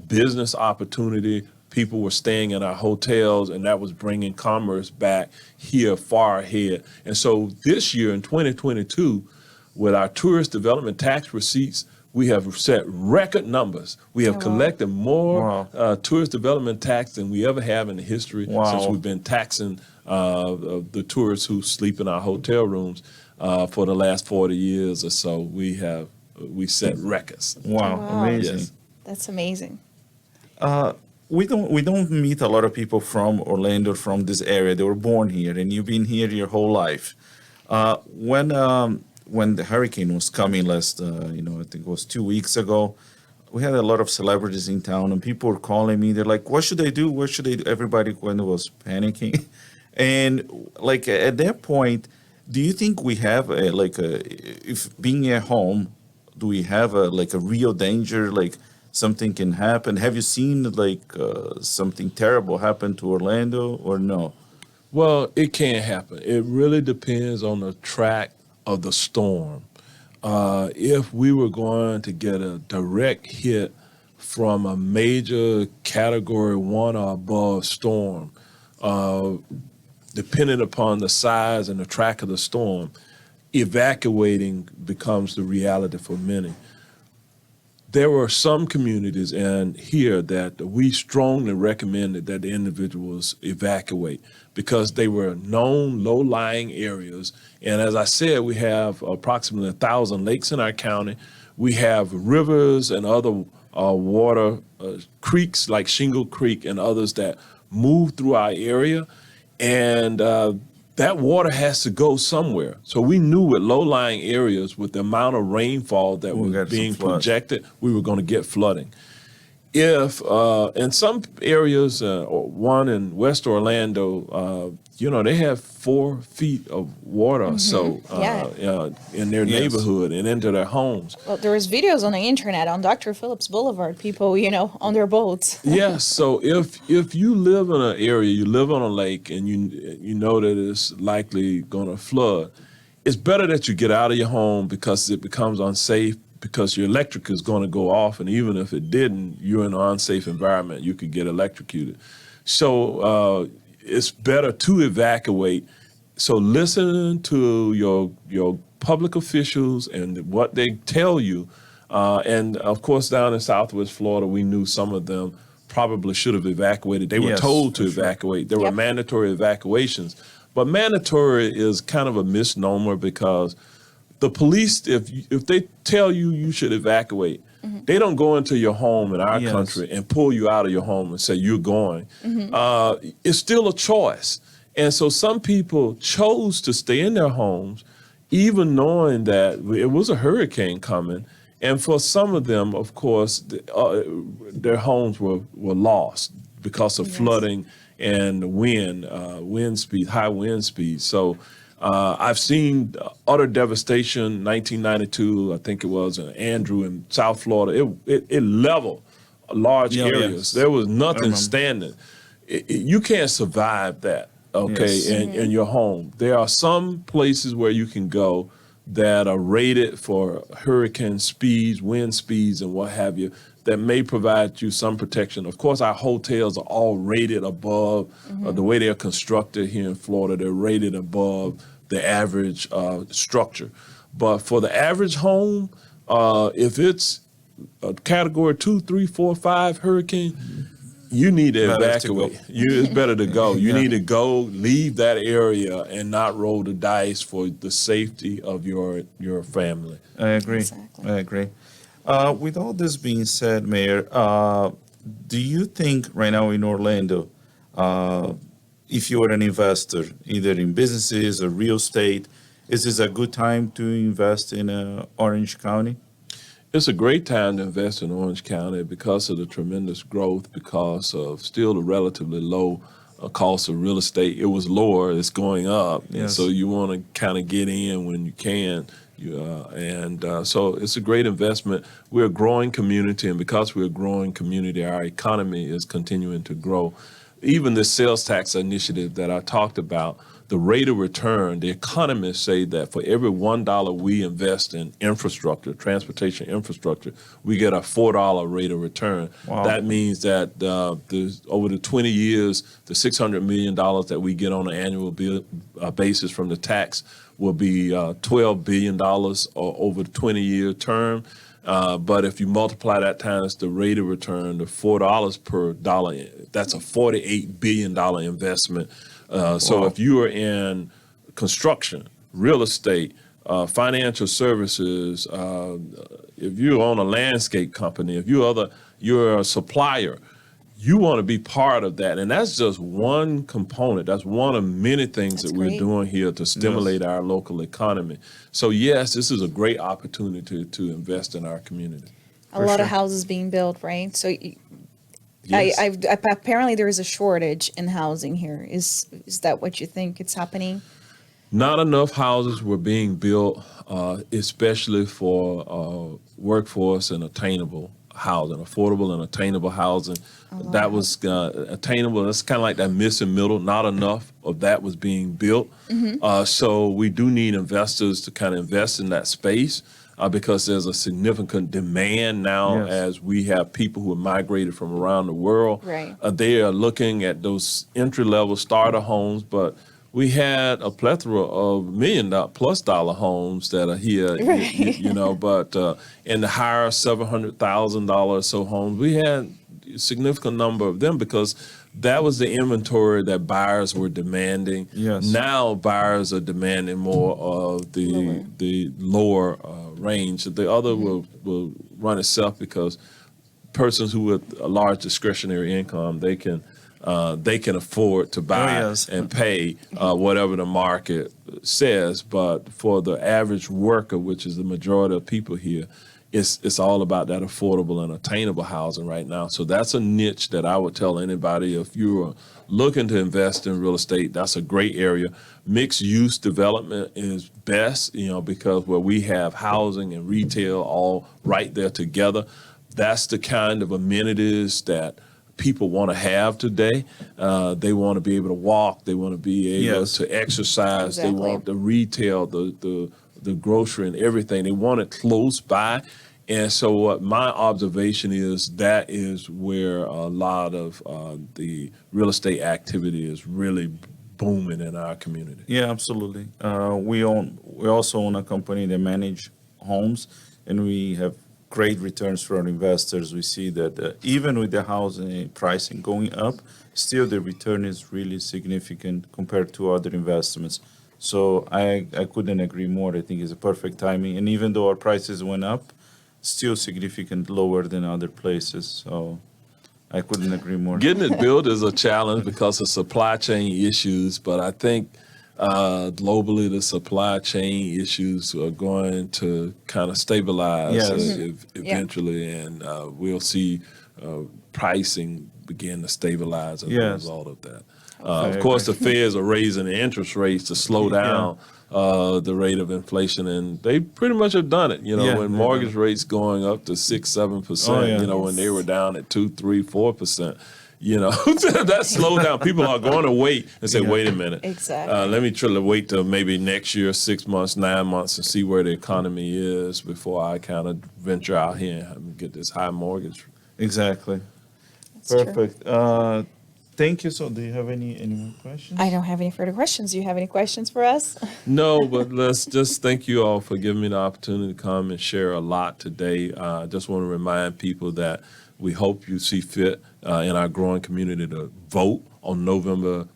business opportunity. People were staying in our hotels, and that was bringing commerce back here far ahead. And so this year in 2022, with our tourist development tax receipts, we have set record numbers. We have collected more tourist development tax than we ever have in the history since we've been taxing the tourists who sleep in our hotel rooms for the last 40 years or so. We set records. Wow, amazing. Yes. That's amazing. We don't meet a lot of people from Orlando, from this area. They were born here, and you've been here your whole life. When the hurricane was coming last, I think it was 2 weeks ago, we had a lot of celebrities in town, and people were calling me. They're like, "What should they do? What should they do?" Everybody was panicking, and like at that point, do you think we have if being at home, do we have a real danger? Like something can happen. Have you seen something terrible happen to Orlando or no? Well, it can happen. It really depends on the track of the storm. If we were going to get a direct hit from a major Category 1 or above storm, depending upon the size and the track of the storm, evacuating becomes the reality for many. There were some communities and here that we strongly recommended that the individuals evacuate because they were known low-lying areas. And as I said, we have approximately 1,000 lakes in our county. We have rivers and other water creeks like Shingle Creek and others that move through our area. And that water has to go somewhere. So we knew with low-lying areas, with the amount of rainfall that was being projected, we were going to get flooding. If in some areas, one in West Orlando, they have 4 feet of water in their neighborhood and into their homes. Well, there was videos on the internet on Dr. Phillips Boulevard, people, on their boats. Yes. So if you live in an area, you live on a lake, and you know that it's likely going to flood, it's better that you get out of your home because it becomes unsafe, because your electric is going to go off, and even if it didn't, you're in an unsafe environment, you could get electrocuted. So it's better to evacuate. So listen to your public officials and what they tell you. And of course, down in Southwest Florida, we knew some of them probably should have evacuated. They were told to evacuate. There were mandatory evacuations. But mandatory is kind of a misnomer because the police, if they tell you should evacuate, they don't go into your home in our country and pull you out of your home and say you're going. It's still a choice. And so some people chose to stay in their homes, even knowing that it was a hurricane coming. And for some of them, of course, their homes were lost because of flooding and wind speed, high wind speed. So I've seen utter devastation. 1992, I think it was, in Andrew in South Florida. It leveled large areas. There was nothing standing. You can't survive that, in your home. There are some places where you can go that are rated for hurricane speeds, wind speeds, and what have you, that may provide you some protection. Of course, our hotels are all rated above, the way they're constructed here in Florida, they're rated above the average structure. But for the average home, if it's a Category 2, 3, 4, 5 hurricane, you need to Better to evacuate. go. It's better to go. You Yeah. need to go, leave that area, and not roll the dice for the safety of your family. I agree. Exactly. I agree. With all this being said, Mayor, do you think right now in Orlando, if you are an investor, either in businesses or real estate, is this a good time to invest in Orange County? It's a great time to invest in Orange County because of the tremendous growth, because of still the relatively low cost of real estate. It was lower, it's going up. And Yes. so you want to kind of get in when you can. So it's a great investment. We're a growing community, and because we're a growing community, our economy is continuing to grow. Even the sales tax initiative that I talked about, the rate of return, the economists say that for every $1 we invest in infrastructure, transportation infrastructure, we get a $4 rate of return. Wow. That means that over the 20 years, the $600 million that we get on an annual basis from the tax will be $12 billion over the 20-year term. But if you multiply that times the rate of return, the $4 per dollar, that's a $48 billion investment. So Wow. if you are in construction, real estate, financial services, if you own a landscape company, if you're a supplier, you want to be part of that. And that's just one component. That's one of many things That's that we're great. doing here to stimulate our local economy. So yes, this is a great opportunity to invest in our community. A For lot of sure. houses being built, right? So Yes. apparently there is a shortage in housing here. Is that what you think it's happening? Not enough houses were being built, especially for workforce and attainable housing, affordable and attainable housing. That was attainable. That's kind of like that missing middle. Not enough of that was being built. So we do need investors to kind of invest in that space. Because there's a significant demand now Yes. as we have people who have migrated from around the world. Right. They are looking at those entry-level starter homes, but we had a plethora of $1 million+ homes that are here, Right. but in the higher $700,000 or so homes, we had a significant number of them because that was the inventory that buyers were demanding. Yes. Now buyers are demanding more of the lower range. The other will run itself because persons who with a large discretionary income, they can afford to buy yes. and pay whatever the market says. But for the average worker, which is the majority of people here, it's all about that affordable and attainable housing right now. So that's a niche that I would tell anybody, if you're looking to invest in real estate, that's a great area. Mixed use development is best, because where we have housing and retail all right there together, that's the kind of amenities that people want to have today. They want to be able to walk. They want to be able Yes. to exercise. Exactly. They want the retail, the grocery and everything. They want it close by. And so what my observation is, that is where a lot of the real estate activity is really booming in our community. Yeah, absolutely. We also own a company that manage homes, and we have great returns for our investors. We see that even with the housing pricing going up, still the return is really significant compared to other investments. So I couldn't agree more. I think it's a perfect timing. And even though our prices went up, still significant lower than other places. So I couldn't agree more. Getting it built is a challenge because of supply chain issues, but I think globally the supply chain issues are going to kind of stabilize Yes. eventually, and we'll see pricing begin to stabilize as a Yes. result of that. I Of course, agree. the feds are raising the interest rates to slow down the rate of inflation, and they pretty much have done it. Yeah, When they've mortgage done it. rates going up to 6-7%, Oh, yeah. when they were down at 2-3-4%. That slowed down. People are going to wait and say, Yeah. wait a minute. Exactly. Let me try to wait till maybe next year, 6 months, 9 months, and see where the economy is before I kind of venture out here and get this high mortgage. Exactly. That's true. Perfect. Thank you. So do you have any more questions? I don't have any further questions. Do you have any questions for us? No, but let's just thank you all for giving me the opportunity to come and share a lot today. I just want to remind people that We hope you see fit in our growing community to vote on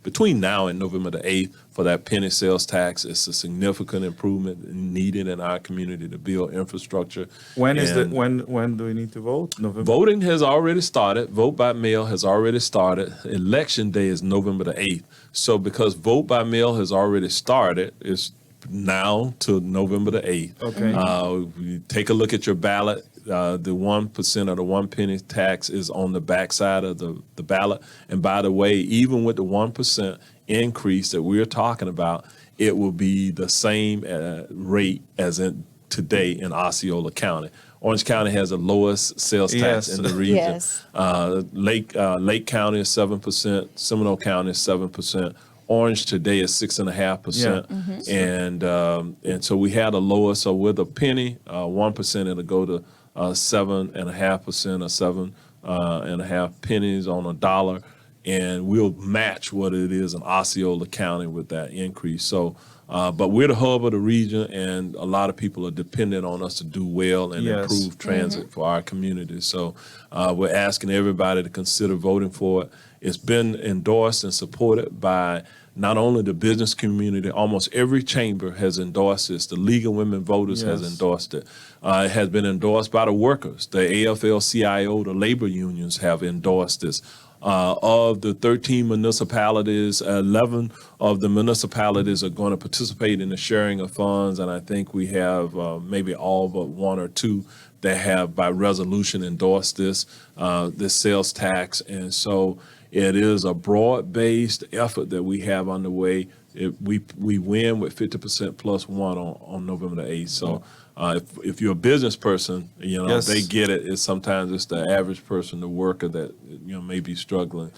between now and November the 8th for that penny sales tax. It's a significant improvement needed in our community to build infrastructure. When do we need to vote? November? Voting has already started. Vote by mail has already started. Election day is November the 8th. So because vote by mail has already started, it's now to November the 8th. Okay. You take a look at your ballot. The 1% or the 1 penny tax is on the backside of the ballot. And by the way, even with the 1% increase that we're talking about, it will be the same rate as in today in Osceola County. Orange County has the lowest sales tax in the region. Yes. Lake County is 7%. Seminole County is 7%. Orange today is 6.5%, and so we had a lower. So with a penny, 1%, it'll go to 7.5% or 7.5 pennies on a dollar, and we'll match what it is in Osceola County with that increase. So, but we're the hub of the region, and a lot of people are dependent on us to do well and improve transit for our community. So we're asking everybody to consider voting for it. It's been endorsed and supported by not only the business community, almost every chamber has endorsed this. The League of Women Voters has endorsed it. It has been endorsed by the workers. The AFL-CIO, the labor unions have endorsed this. Of the 13 municipalities, 11 of the municipalities are going to participate in the sharing of funds, and I think we have maybe all but one or two that have by resolution endorsed this sales tax. And so it is a broad-based effort that we have underway. We win with 50% plus one on November the 8th. So if you're a business person, they get it. Sometimes it's the average person, the worker that may be struggling.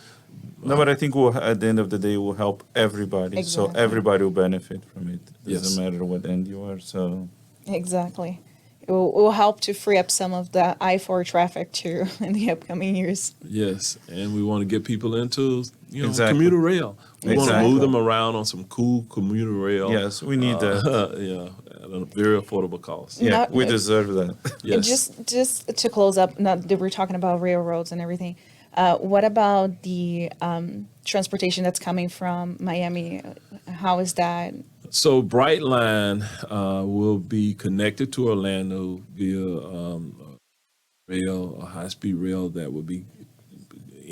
No, but I think at the end of the day, we'll help everybody. Exactly. So everybody will benefit from it. Yes. Doesn't matter what end you are. So Exactly. It will help to free up some of the I-4 traffic too in the upcoming years. Yes, and we want to get people into Exactly. commuter rail. We want to Exactly. move them around on some cool commuter rail. yes, we need that. At a very affordable cost. Yeah, Not- we deserve that. Yes. Just to close up, not that we're talking about railroads and everything. What about the transportation that's coming from Miami? How is that? So Brightline will be connected to Orlando via a high-speed rail that will be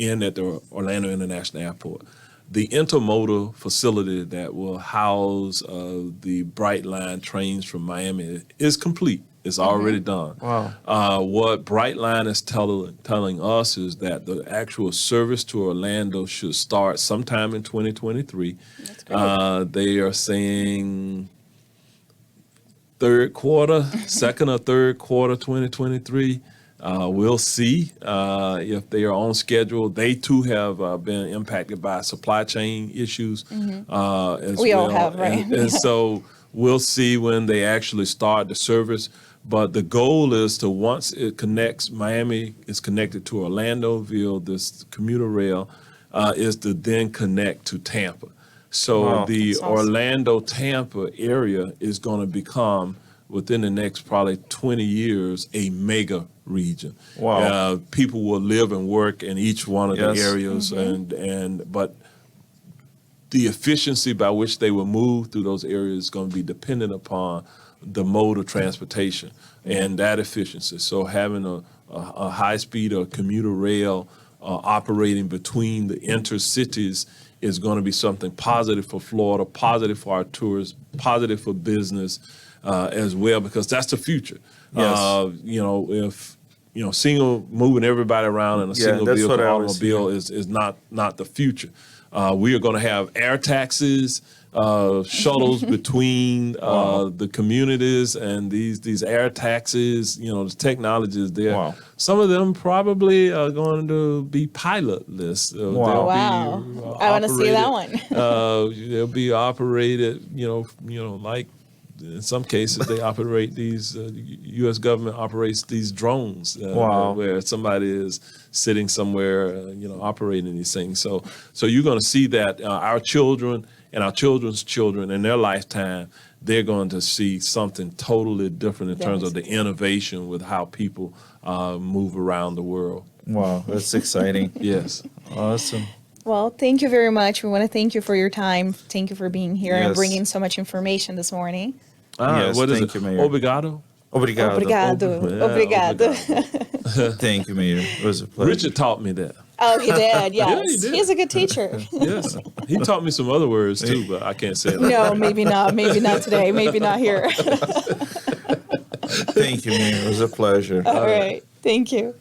at the Orlando International Airport. The intermodal facility that will house the Brightline trains from Miami is complete. It's already done. Wow. What Brightline is telling us is that the actual service to Orlando should start sometime in 2023. That's great. They are saying second or third quarter 2023. We'll see if they are on schedule. They too have been impacted by supply chain issues as We well. all have, right? And so we'll see when they actually start the service. But the goal is to, once it connects, Miami is connected to Orlando via this commuter rail, is to then connect to Tampa. So Wow. the That's awesome. Orlando-Tampa area is going to become, within the next probably 20 years, a mega region. Wow. People will live and work in each one of Yes. the areas, but the efficiency by which they will move through those areas is going to be dependent upon the mode of transportation and that efficiency. So having a high-speed or commuter rail operating between the intercities is going to be something positive for Florida, positive for our tourists, positive for business as well, because that's the future. Yes. If single moving everybody around in a single that's vehicle what I always automobile is not the future. We are going to have air taxis, shuttles between the communities, and these air taxis. The technology is there. Wow. Some of them probably are going to be pilotless. Wow. Wow. I wanna see that one. They'll be operated. Like in some cases they operate these. U.S. government operates these drones. Wow. Where somebody is sitting somewhere, operating these things. So you're going to see that our children and our children's children in their lifetime, they're going to see something totally different in terms of the innovation with how people move around the world. Wow, that's exciting. Yes. Awesome. Well, thank you very much. We want to thank you for your time. Thank you for being here and Yes. bringing so much information this morning. Yes, What is thank it? you, Mayor. Obrigado? Obrigado. Obrigado. Yeah, Obrigado. Thank you, Mayor. It was a pleasure. Richard taught me that. Oh, he did. Yes. Yeah, he did. He's a good teacher. Yes. He taught me some other words too, but I can't say them. No, maybe not. Maybe not today. Maybe not here. Thank you, Mayor. It was a pleasure. All right. Thank you.